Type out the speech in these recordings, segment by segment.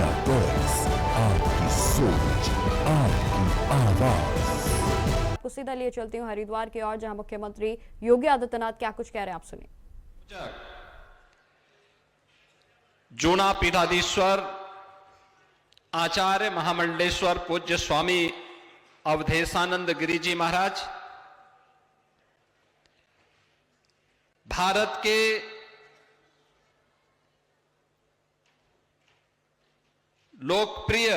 India talks, आपकी सोच, आपकी आवाज। आपको सीधा लिए चलती हूँ हरिद्वार की ओर, जहां मुख्यमंत्री योगी आदित्यनाथ क्या कुछ कह रहे हैं, आप सुनिए। जूना पीठाधीश्वर आचार्य महामंडलेश्वर पूज्य स्वामी अवधेशानंद गिरि जी महाराज भारत के लोकप्रिय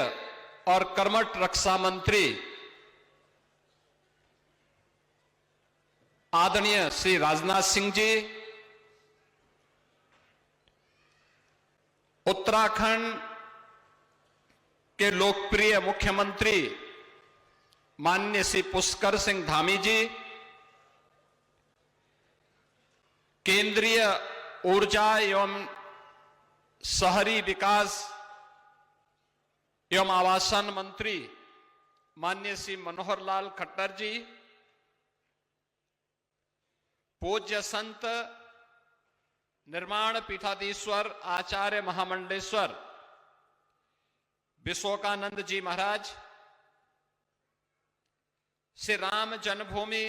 और कर्मठ रक्षा मंत्री आदरणीय श्री राजनाथ सिंह जी, उत्तराखंड के लोकप्रिय मुख्यमंत्री माननीय श्री पुष्कर सिंह धामी जी, केंद्रीय ऊर्जा एवं शहरी विकास एवं आवासन मंत्री माननीय श्री मनोहर लाल खट्टर जी, पूज्य संत निर्माण पीठाधीश्वर आचार्य महामंडलेश्वर विश्वकानंद जी महाराज, श्री राम जन्मभूमि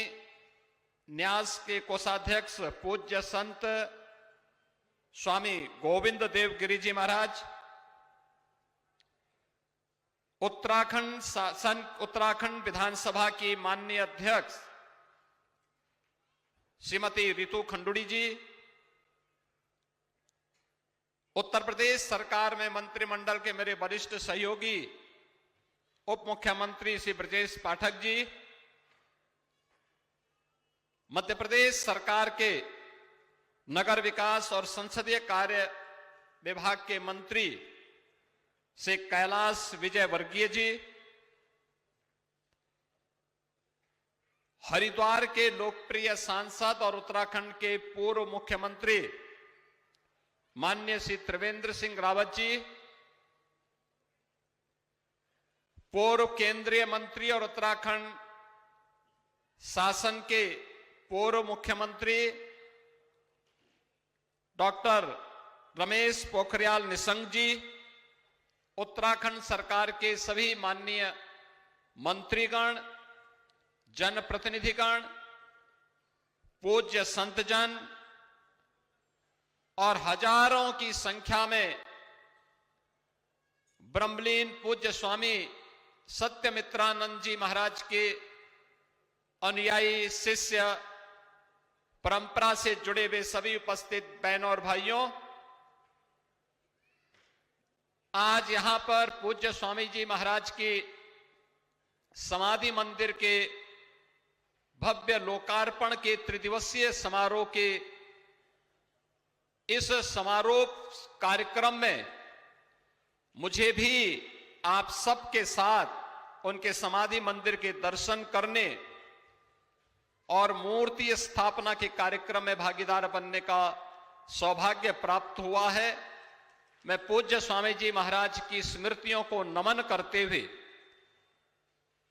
न्यास के कोषाध्यक्ष पूज्य संत स्वामी गोविंद देव गिरि जी महाराज, उत्तराखंड विधानसभा की माननीय अध्यक्ष श्रीमती रितु खंडुड़ी जी, उत्तर प्रदेश सरकार में मंत्रिमंडल के मेरे वरिष्ठ सहयोगी उप मुख्यमंत्री श्री ब्रजेश पाठक जी, मध्य प्रदेश सरकार के नगर विकास और संसदीय कार्य विभाग के मंत्री श्री कैलाश विजय वर्गीय जी, हरिद्वार के लोकप्रिय सांसद और उत्तराखंड के पूर्व मुख्यमंत्री माननीय श्री त्रिवेंद्र सिंह रावत जी, पूर्व केंद्रीय मंत्री और उत्तराखंड शासन के पूर्व मुख्यमंत्री डॉक्टर रमेश पोखरियाल निशंक जी, उत्तराखंड सरकार के सभी माननीय मंत्रीगण, जनप्रतिनिधिगण, पूज्य संतजन और हजारों की संख्या में ब्रह्मलीन पूज्य स्वामी सत्यमित्रानंद जी महाराज के अनुयायी शिष्य, परंपरा से जुड़े हुए सभी उपस्थित बहनों और भाइयों, आज यहां पर पूज्य स्वामी जी महाराज की समाधि मंदिर के भव्य लोकार्पण के त्रिदिवसीय समारोह के इस समारोह कार्यक्रम में मुझे भी आप सबके साथ उनके समाधि मंदिर के दर्शन करने और मूर्ति स्थापना के कार्यक्रम में भागीदार बनने का सौभाग्य प्राप्त हुआ है। मैं पूज्य स्वामी जी महाराज की स्मृतियों को नमन करते हुए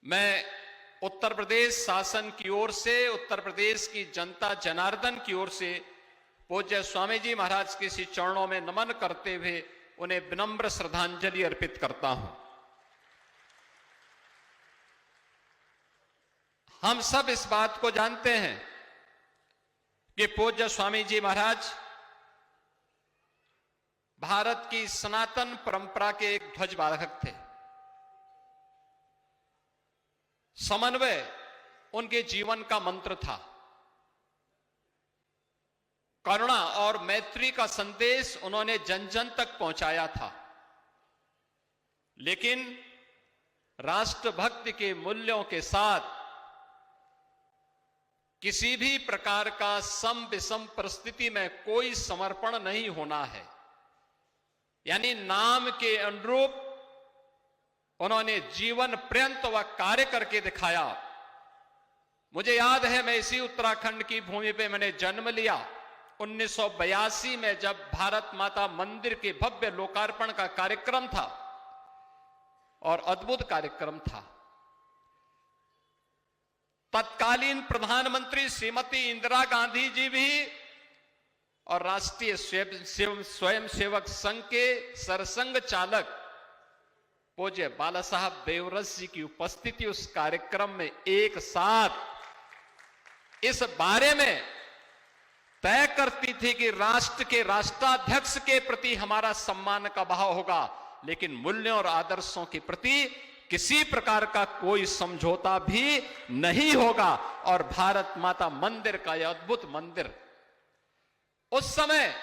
मैं उत्तर प्रदेश शासन की ओर से, उत्तर प्रदेश की जनता जनार्दन की ओर से पूज्य स्वामी जी महाराज के श्री चरणों में नमन करते हुए उन्हें विनम्र श्रद्धांजलि अर्पित करता हूं। हम सब इस बात को जानते हैं कि पूज्य स्वामी जी महाराज भारत की सनातन परंपरा के एक ध्वजवाहक थे। समन्वय उनके जीवन का मंत्र था। करुणा और मैत्री का संदेश उन्होंने जन जन तक पहुंचाया था। लेकिन राष्ट्रभक्ति के मूल्यों के साथ किसी भी प्रकार का सम विषम परिस्थिति में कोई समर्पण नहीं होना है, यानी नाम के अनुरूप उन्होंने जीवन पर्यंत वह कार्य करके दिखाया। मुझे याद है, मैं इसी उत्तराखंड की भूमि पे मैंने जन्म लिया। 1982 में जब भारत माता मंदिर के भव्य लोकार्पण का कार्यक्रम था और अद्भुत कार्यक्रम था। तत्कालीन प्रधानमंत्री श्रीमती इंदिरा गांधी जी भी और राष्ट्रीय स्वयंसेवक संघ के सरसंघ चालक पूज्य बाला साहब देवरस जी की उपस्थिति उस कार्यक्रम में एक साथ इस बारे में तय करती थी कि राष्ट्र के राष्ट्राध्यक्ष के प्रति हमारा सम्मान का भाव होगा, लेकिन मूल्यों और आदर्शों के प्रति किसी प्रकार का कोई समझौता भी नहीं होगा। और भारत माता मंदिर का यह अद्भुत मंदिर उस समय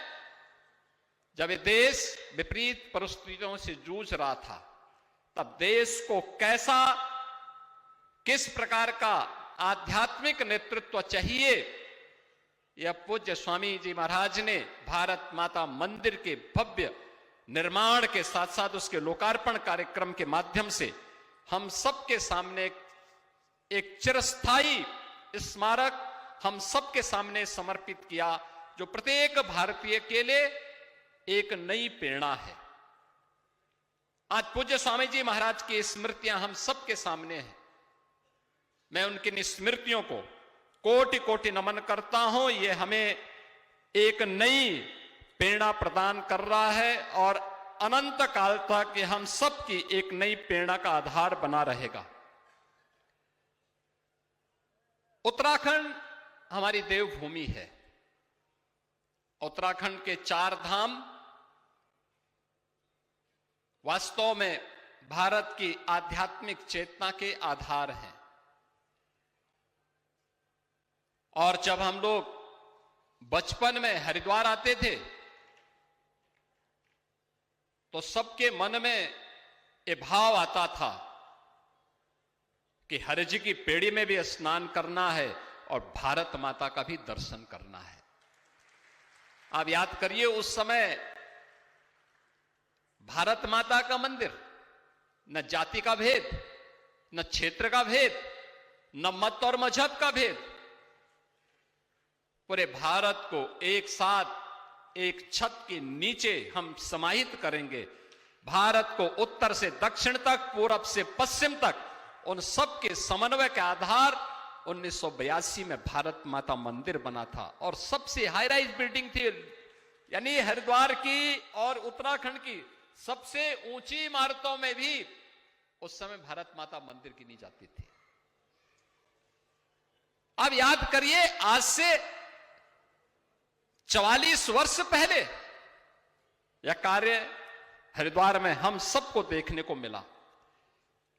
जब ये देश विपरीत परिस्थितियों से जूझ रहा था, तब देश को किस प्रकार का आध्यात्मिक नेतृत्व चाहिए, यह पूज्य स्वामी जी महाराज ने भारत माता मंदिर के भव्य निर्माण के साथ साथ उसके लोकार्पण कार्यक्रम के माध्यम से हम सबके सामने एक चिरस्थायी स्मारक हम सबके सामने समर्पित किया, जो प्रत्येक भारतीय के लिए एक नई प्रेरणा है। आज पूज्य स्वामी जी महाराज की स्मृतियां हम सबके सामने हैं। मैं उनकी स्मृतियों को कोटि कोटि नमन करता हूं। यह हमें एक नई प्रेरणा प्रदान कर रहा है और अनंत काल तक ये हम सबकी एक नई प्रेरणा का आधार बना रहेगा। उत्तराखंड हमारी देवभूमि है। उत्तराखंड के 4 धाम वास्तव में भारत की आध्यात्मिक चेतना के आधार हैं। और जब हम लोग बचपन में हरिद्वार आते थे तो सबके मन में ये भाव आता था कि हरि जी की पेड़ी में भी स्नान करना है और भारत माता का भी दर्शन करना है। आप याद करिए, उस समय भारत माता का मंदिर, न जाति का भेद, न क्षेत्र का भेद, न मत और मजहब का भेद, पूरे भारत को एक साथ एक छत के नीचे हम समाहित करेंगे। भारत को उत्तर से दक्षिण तक, पूरब से पश्चिम तक, उन सब के समन्वय के आधार 1982 में भारत माता मंदिर बना था। और सबसे हाई राइज बिल्डिंग थी, यानी हरिद्वार की और उत्तराखंड की सबसे ऊंची इमारतों में भी उस समय भारत माता मंदिर की नहीं जाती थी। अब याद करिए, आज से 44 वर्ष पहले यह कार्य हरिद्वार में हम सबको देखने को मिला।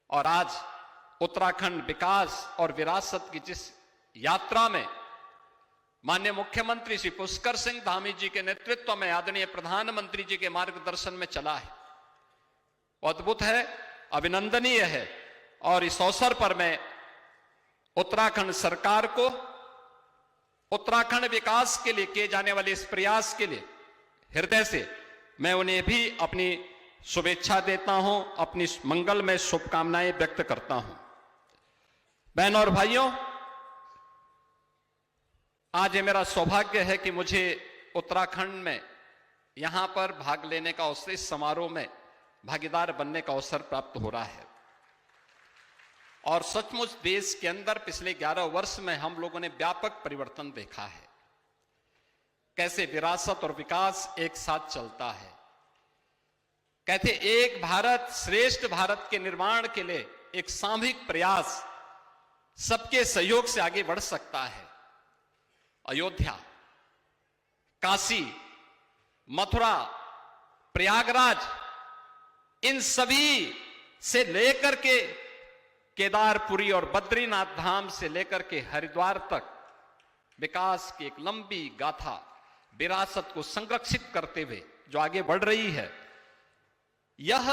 और आज उत्तराखंड विकास और विरासत की जिस यात्रा में माननीय मुख्यमंत्री श्री पुष्कर सिंह धामी जी के नेतृत्व में आदरणीय प्रधानमंत्री जी के मार्गदर्शन में चला है, वो अद्भुत है, अभिनंदनीय है। और इस अवसर पर मैं उत्तराखंड सरकार को उत्तराखंड विकास के लिए किए जाने वाले इस प्रयास के लिए हृदय से मैं उन्हें भी अपनी शुभेच्छा देता हूं, अपनी मंगलमय शुभकामनाएं व्यक्त करता हूं। बहनों और भाइयों, आज ये मेरा सौभाग्य है कि मुझे उत्तराखंड में यहां पर भाग लेने का अवसर, इस समारोह में भागीदार बनने का अवसर प्राप्त हो रहा है। और सचमुच देश के अंदर पिछले 11 वर्ष में हम लोगों ने व्यापक परिवर्तन देखा है, कैसे विरासत और विकास एक साथ चलता है। कहते एक भारत श्रेष्ठ भारत के निर्माण के लिए एक सामूहिक प्रयास सबके सहयोग से आगे बढ़ सकता है। अयोध्या, काशी, मथुरा, प्रयागराज, इन सभी से लेकर के केदारपुरी और बद्रीनाथ धाम से लेकर के हरिद्वार तक विकास की एक लंबी गाथा, विरासत को संरक्षित करते हुए जो आगे बढ़ रही है, यह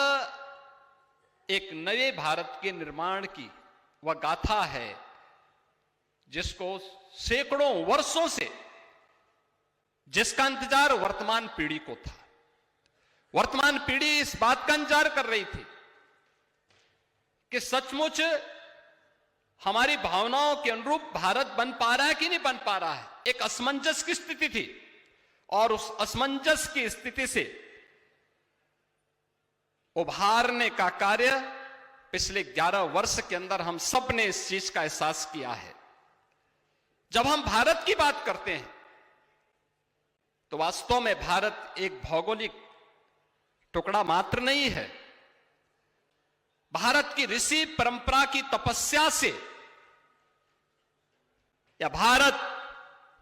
एक नए भारत के निर्माण की वह गाथा है जिसको सैकड़ों वर्षों से, जिसका इंतजार वर्तमान पीढ़ी को था। वर्तमान पीढ़ी इस बात का इंतजार कर रही थी कि सचमुच हमारी भावनाओं के अनुरूप भारत बन पा रहा है कि नहीं बन पा रहा है। एक असमंजस की स्थिति थी और उस असमंजस की स्थिति से उभारने का कार्य पिछले 11 वर्ष के अंदर हम सब ने इस चीज का एहसास किया है। जब हम भारत की बात करते हैं तो वास्तव में भारत एक भौगोलिक टुकड़ा मात्र नहीं है। भारत की ऋषि परंपरा की तपस्या से या भारत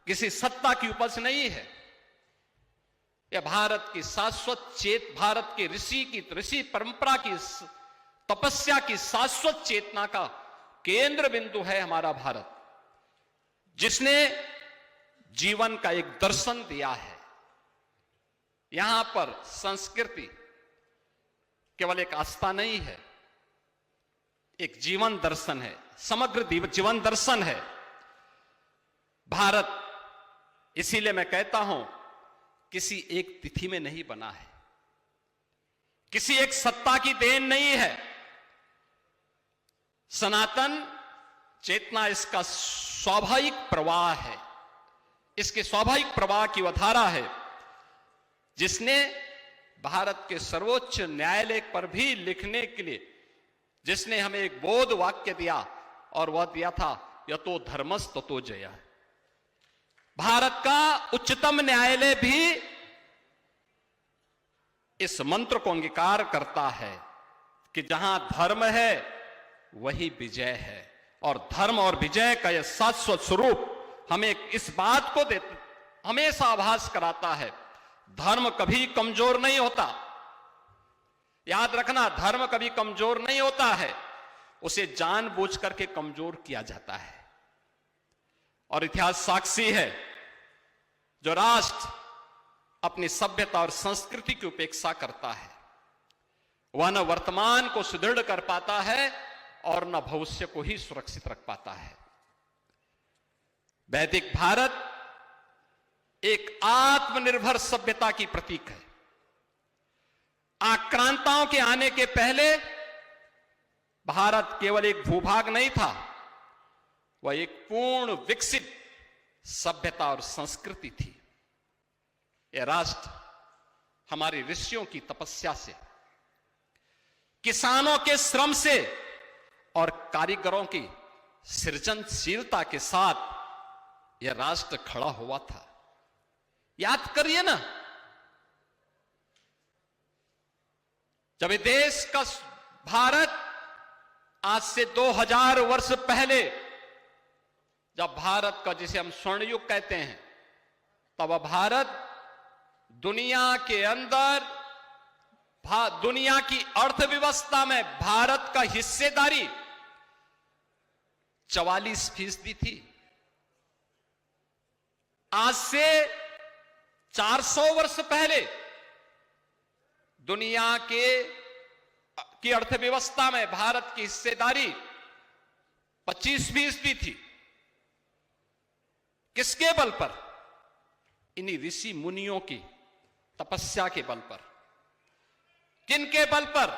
किसी सत्ता की उपज नहीं है। यह भारत की शाश्वत भारत के ऋषि परंपरा की तपस्या की शाश्वत चेतना का केंद्र बिंदु है हमारा भारत, जिसने जीवन का एक दर्शन दिया है। यहां पर संस्कृति केवल एक आस्था नहीं है, एक जीवन दर्शन है, समग्र जीवन दर्शन है। भारत, इसीलिए मैं कहता हूं, किसी एक तिथि में नहीं बना है, किसी एक सत्ता की देन नहीं है। सनातन चेतना इसका स्वाभाविक प्रवाह है, इसके स्वाभाविक प्रवाह की वह धारा है, जिसने भारत के सर्वोच्च न्यायालय पर भी लिखने के लिए जिसने हमें एक बोध वाक्य दिया, और वह दिया था यतो धर्मस् ततो जयः। भारत का उच्चतम न्यायालय भी इस मंत्र को अंगीकार करता है कि जहां धर्म है वही विजय है, और धर्म और विजय का यह शाश्वत स्वरूप हमें इस बात को हमेशा आभास कराता है, धर्म कभी कमजोर नहीं होता। याद रखना, धर्म कभी कमजोर नहीं होता है, उसे जानबूझ करके कमजोर किया जाता है। और इतिहास साक्षी है, जो राष्ट्र अपनी सभ्यता और संस्कृति की उपेक्षा करता है, वह न वर्तमान को सुदृढ़ कर पाता है और न भविष्य को ही सुरक्षित रख पाता है। वैदिक भारत एक आत्मनिर्भर सभ्यता की प्रतीक है। आक्रांताओं के आने के पहले भारत केवल एक भूभाग नहीं था, वह एक पूर्ण विकसित सभ्यता और संस्कृति थी। यह राष्ट्र हमारे ऋषियों की तपस्या से, किसानों के श्रम से और कारीगरों की सृजनशीलता के साथ यह राष्ट्र खड़ा हुआ था। याद करिए ना, जब ये देश का भारत आज से 2000 वर्ष पहले, जब भारत का जिसे हम स्वर्ण युग कहते हैं, तब भारत दुनिया के अंदर दुनिया की अर्थव्यवस्था में भारत का हिस्सेदारी 44% थी। आज से 400 वर्ष पहले दुनिया की अर्थव्यवस्था में भारत की हिस्सेदारी 25% थी। किसके बल पर? इन्हीं ऋषि मुनियों की तपस्या के बल पर। किनके बल पर?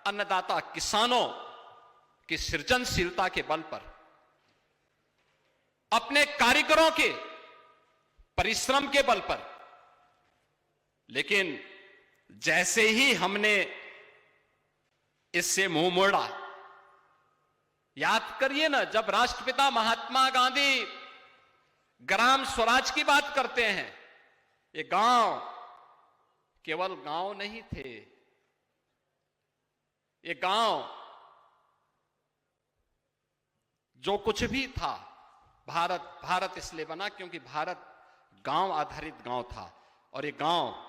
अन्नदाता किसानों की सृजनशीलता के बल पर, अपने कारीगरों के परिश्रम के बल पर। लेकिन जैसे ही हमने इससे मुंह मोड़ा, याद करिए ना, जब राष्ट्रपिता महात्मा गांधी ग्राम स्वराज की बात करते हैं, ये गांव केवल गांव नहीं थे। ये गांव जो कुछ भी था, भारत इसलिए बना क्योंकि भारत गांव आधारित गांव था, और ये गांव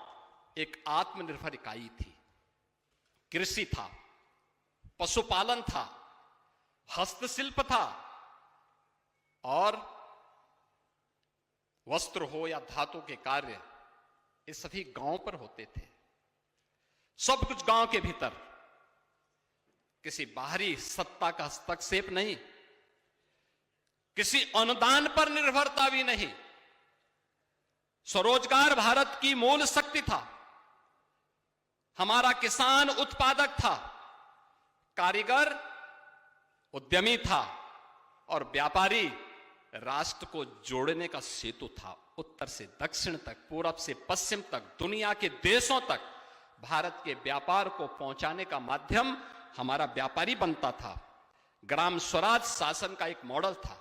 एक आत्मनिर्भर इकाई थी। कृषि था, पशुपालन था, हस्तशिल्प था, और वस्त्र हो या धातु के कार्य, ये सभी गांव पर होते थे। सब कुछ गांव के भीतर, किसी बाहरी सत्ता का हस्तक्षेप नहीं, किसी अनुदान पर निर्भरता भी नहीं। स्वरोजगार भारत की मूल शक्ति था। हमारा किसान उत्पादक था, कारीगर उद्यमी था, और व्यापारी राष्ट्र को जोड़ने का सेतु था। उत्तर से दक्षिण तक, पूरब से पश्चिम तक, दुनिया के देशों तक भारत के व्यापार को पहुंचाने का माध्यम हमारा व्यापारी बनता था। ग्राम स्वराज शासन का एक मॉडल था।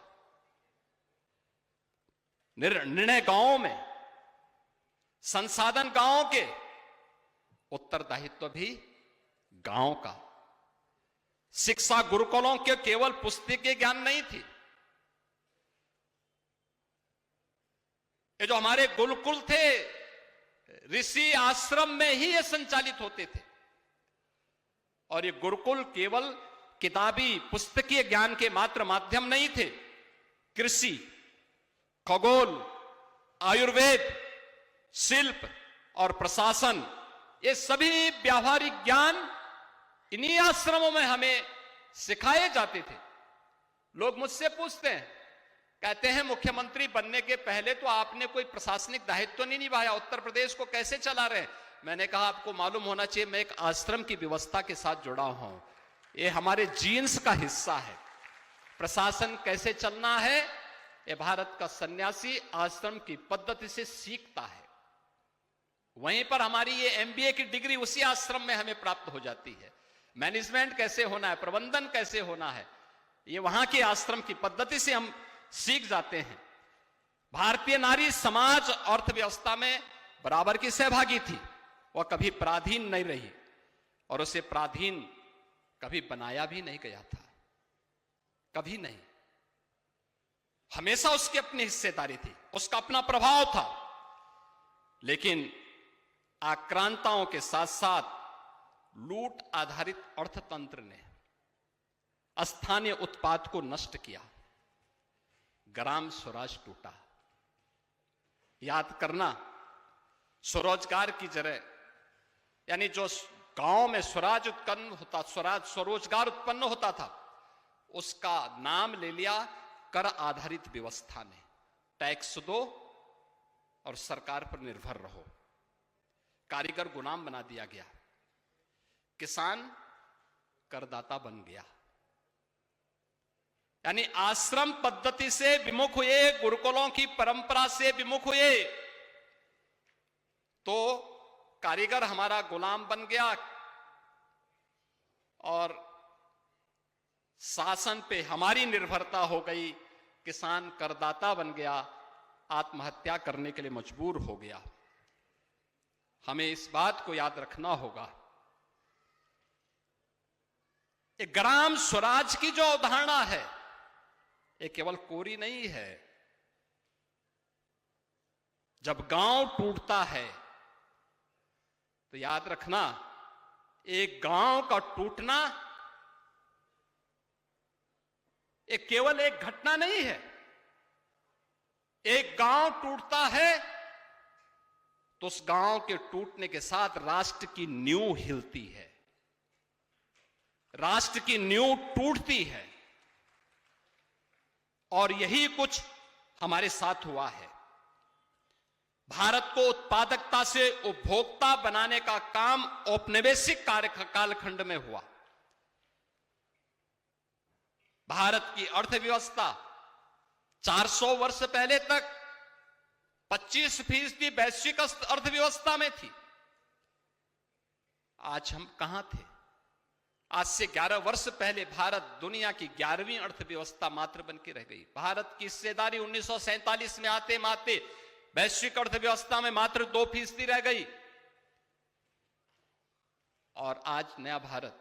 निर्णय गांवों में, संसाधन गांवों के, उत्तरदायित्व भी गांव का। शिक्षा गुरुकुलों के केवल पुस्तकीय ज्ञान नहीं थी। ये जो हमारे गुरुकुल थे, ऋषि आश्रम में ही ये संचालित होते थे। और ये गुरुकुल केवल किताबी पुस्तकीय ज्ञान के मात्र माध्यम नहीं थे। कृषि, खगोल, आयुर्वेद, शिल्प और प्रशासन, ये सभी व्यावहारिक ज्ञान इन्हीं आश्रमों में हमें सिखाए जाते थे। लोग मुझसे पूछते हैं, कहते हैं मुख्यमंत्री बनने के पहले तो आपने कोई प्रशासनिक दायित्व तो नहीं निभाया, उत्तर प्रदेश को कैसे चला रहे हैं? मैंने कहा आपको मालूम होना चाहिए, मैं एक आश्रम की व्यवस्था के साथ जुड़ा हूं। ये हमारे जीन्स का हिस्सा है। प्रशासन कैसे चलना है, ये भारत का सन्यासी आश्रम की पद्धति से सीखता है। वहीं पर हमारी ये एमबीए की डिग्री उसी आश्रम में हमें प्राप्त हो जाती है। मैनेजमेंट कैसे होना है, प्रबंधन कैसे होना है, ये वहां के आश्रम की पद्धति से हम सीख जाते हैं। भारतीय नारी समाज अर्थव्यवस्था में बराबर की सहभागी थी। वह कभी पराधीन नहीं रही और उसे पराधीन कभी बनाया भी नहीं गया था, कभी नहीं। हमेशा उसकी अपनी हिस्सेदारी थी, उसका अपना प्रभाव था। लेकिन आक्रांताओं के साथ साथ लूट आधारित अर्थतंत्र ने स्थानीय उत्पाद को नष्ट किया, ग्राम स्वराज टूटा। याद करना, स्वरोजगार की जगह, यानी जो गांव में स्वराज उत्पन्न होता, स्वरोजगार उत्पन्न होता था, उसका नाम ले लिया कर आधारित व्यवस्था ने। टैक्स दो और सरकार पर निर्भर रहो। कारीगर गुलाम बना दिया गया, किसान करदाता बन गया। यानी आश्रम पद्धति से विमुख हुए, गुरुकुलों की परंपरा से विमुख हुए, तो कारीगर हमारा गुलाम बन गया और शासन पे हमारी निर्भरता हो गई। किसान करदाता बन गया, आत्महत्या करने के लिए मजबूर हो गया। हमें इस बात को याद रखना होगा। ये ग्राम स्वराज की जो अवधारणा है, ये केवल कोरी नहीं है। जब गांव टूटता है तो याद रखना, एक गांव का टूटना ये केवल एक घटना नहीं है। एक गांव टूटता है तो उस गांव के टूटने के साथ राष्ट्र की नींव हिलती है, राष्ट्र की नींव टूटती है। और यही कुछ हमारे साथ हुआ है। भारत को उत्पादकता से उपभोक्ता बनाने का काम औपनिवेशिक कालखंड में हुआ। भारत की अर्थव्यवस्था 400 वर्ष पहले तक 25% वैश्विक अर्थव्यवस्था में थी। आज हम कहां थे? आज से 11 वर्ष पहले भारत दुनिया की 11वीं अर्थव्यवस्था मात्र बन के रह गई। भारत की हिस्सेदारी 1947 में आते माते वैश्विक अर्थव्यवस्था में मात्र 2% रह गई। और आज नया भारत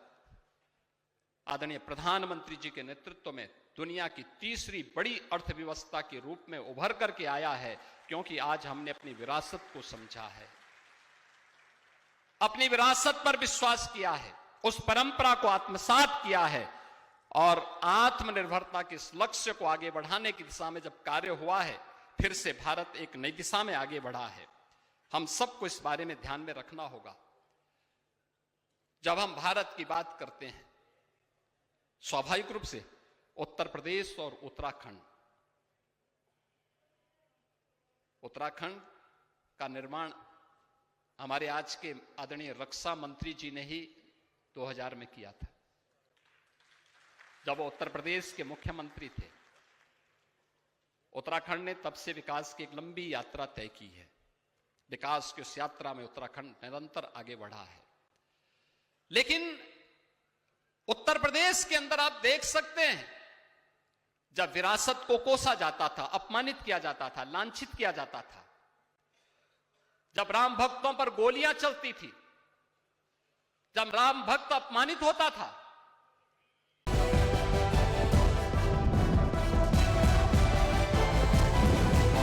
आदरणीय प्रधानमंत्री जी के नेतृत्व में दुनिया की तीसरी बड़ी अर्थव्यवस्था के रूप में उभर करके आया है, क्योंकि आज हमने अपनी विरासत को समझा है, अपनी विरासत पर विश्वास किया है, उस परंपरा को आत्मसात किया है। और आत्मनिर्भरता के इस लक्ष्य को आगे बढ़ाने की दिशा में जब कार्य हुआ है, फिर से भारत एक नई दिशा में आगे बढ़ा है। हम सबको इस बारे में ध्यान में रखना होगा। जब हम भारत की बात करते हैं, स्वाभाविक रूप से उत्तर प्रदेश और उत्तराखंड का निर्माण हमारे आज के आदरणीय रक्षा मंत्री जी ने ही 2000 में किया था, जब वो उत्तर प्रदेश के मुख्यमंत्री थे। उत्तराखंड ने तब से विकास की एक लंबी यात्रा तय की है। विकास की उस यात्रा में उत्तराखंड निरंतर आगे बढ़ा है। लेकिन उत्तर प्रदेश के अंदर आप देख सकते हैं, जब विरासत को कोसा जाता था, अपमानित किया जाता था, लांछित किया जाता था, जब राम भक्तों पर गोलियां चलती थी, जब राम भक्त अपमानित होता था,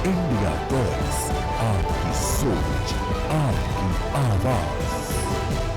इंडिया वॉइस, आपकी सोच, आपकी आवाज।